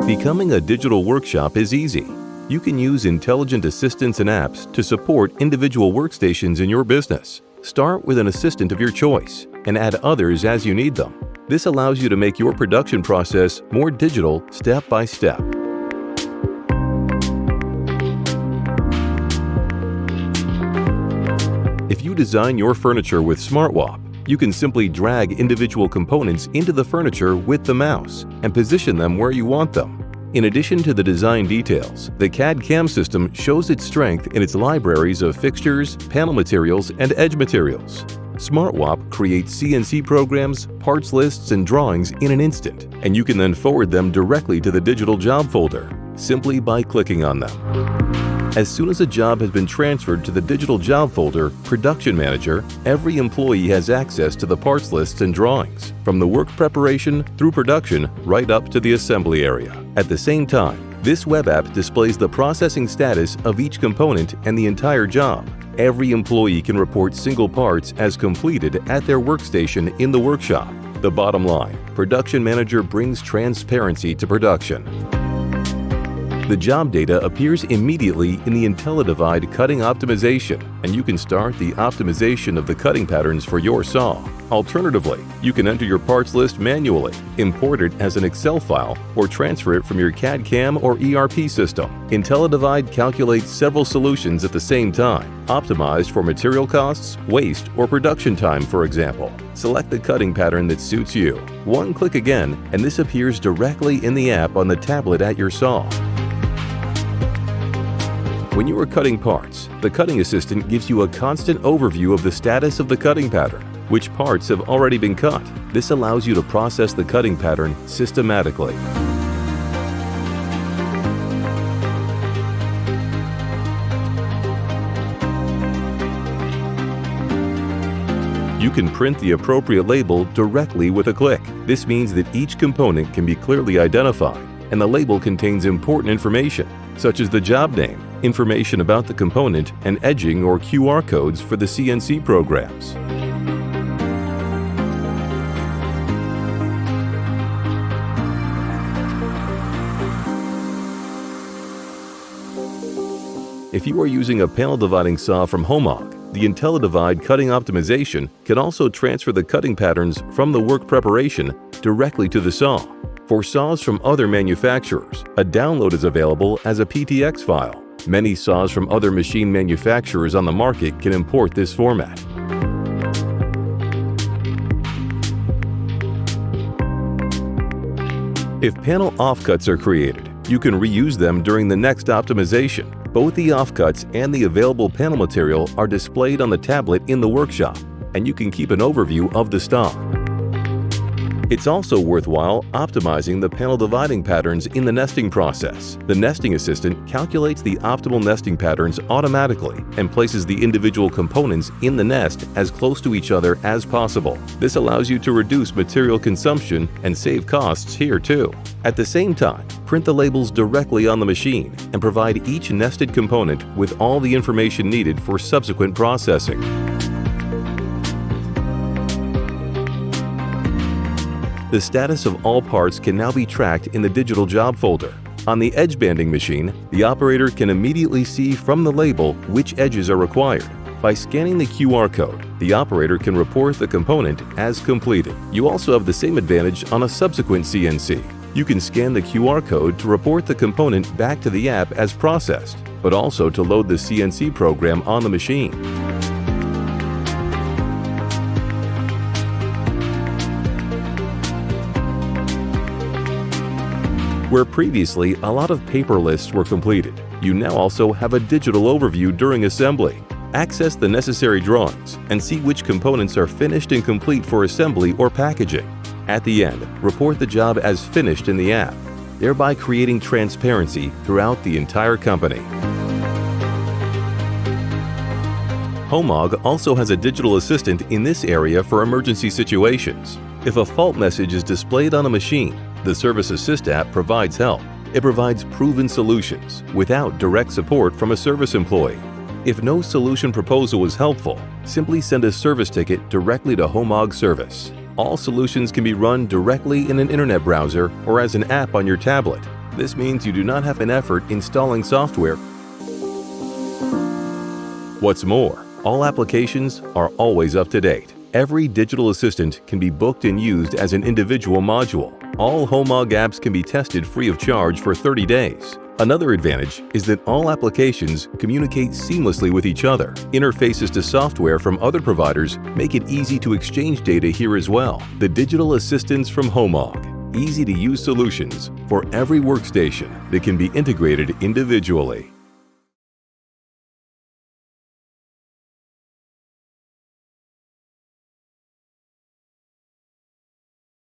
Becoming a digital workshop is easy. You can use intelligent assistants and apps to support individual workstations in your business. Start with an assistant of your choice and add others as you need them. This allows you to make your production process more digital step by step. If you design your furniture with SmartWAP, you can simply drag individual components into the furniture with the mouse and position them where you want them. In addition to the design details, the CAD/CAM system shows its strength in its libraries of fixtures, panel materials, and edge materials. SmartWAP creates CNC programs, parts lists, and drawings in an instant, and you can then forward them directly to the digital job folder, simply by clicking on them. As soon as a job has been transferred to the digital job folder, Production Manager, every employee has access to the parts lists and drawings, from the work preparation through production right up to the assembly area. At the same time, this web app displays the processing status of each component and the entire job. Every employee can report single parts as completed at their workstation in the workshop. The bottom line, Production Manager brings transparency to production. The job data appears immediately in the IntelliDivide cutting optimization, and you can start the optimization of the cutting patterns for your saw. Alternatively, you can enter your parts list manually, import it as an Excel file, or transfer it from your CAD/CAM or ERP system. IntelliDivide calculates several solutions at the same time, optimized for material costs, waste, or production time, for example. Select the cutting pattern that suits you. One click again, and this appears directly in the app on the tablet at your saw. When you are cutting parts, the cutting assistant gives you a constant overview of the status of the cutting pattern, which parts have already been cut. This allows you to process the cutting pattern systematically. You can print the appropriate label directly with a click. This means that each component can be clearly identified, and the label contains important information, such as the job name, information about the component, and edging or QR codes for the CNC programs. If you are using a panel dividing saw from HOMAG, the IntelliDivide cutting optimization can also transfer the cutting patterns from the work preparation directly to the saw. For saws from other manufacturers, a download is available as a PTX file. Many saws from other machine manufacturers on the market can import this format. If panel offcuts are created, you can reuse them during the next optimization. Both the offcuts and the available panel material are displayed on the tablet in the workshop, and you can keep an overview of the stock. It's also worthwhile optimizing the panel dividing patterns in the nesting process. The nesting assistant calculates the optimal nesting patterns automatically and places the individual components in the nest as close to each other as possible. This allows you to reduce material consumption and save costs here too. At the same time, print the labels directly on the machine and provide each nested component with all the information needed for subsequent processing. The status of all parts can now be tracked in the digital job folder. On the edge banding machine, the operator can immediately see from the label which edges are required. By scanning the QR code, the operator can report the component as completed. You also have the same advantage on a subsequent CNC. You can scan the QR code to report the component back to the app as processed, but also to load the CNC program on the machine. Where previously a lot of paper lists were completed, you now also have a digital overview during assembly. Access the necessary drawings and see which components are finished and complete for assembly or packaging. At the end, report the job as finished in the app, thereby creating transparency throughout the entire company. HOMAG also has a digital assistant in this area for emergency situations. If a fault message is displayed on a machine, the Service Assist app provides help. It provides proven solutions without direct support from a service employee. If no solution proposal was helpful, simply send a service ticket directly to HOMAG Service. All solutions can be run directly in an internet browser or as an app on your tablet. This means you do not have an effort installing software. What's more, all applications are always up to date. Every digital assistant can be booked and used as an individual module. All HOMAG apps can be tested free of charge for 30 days. Another advantage is that all applications communicate seamlessly with each other. Interfaces to software from other providers make it easy to exchange data here as well. The digital assistants from HOMAG. Easy-to-use solutions for every workstation that can be integrated individually.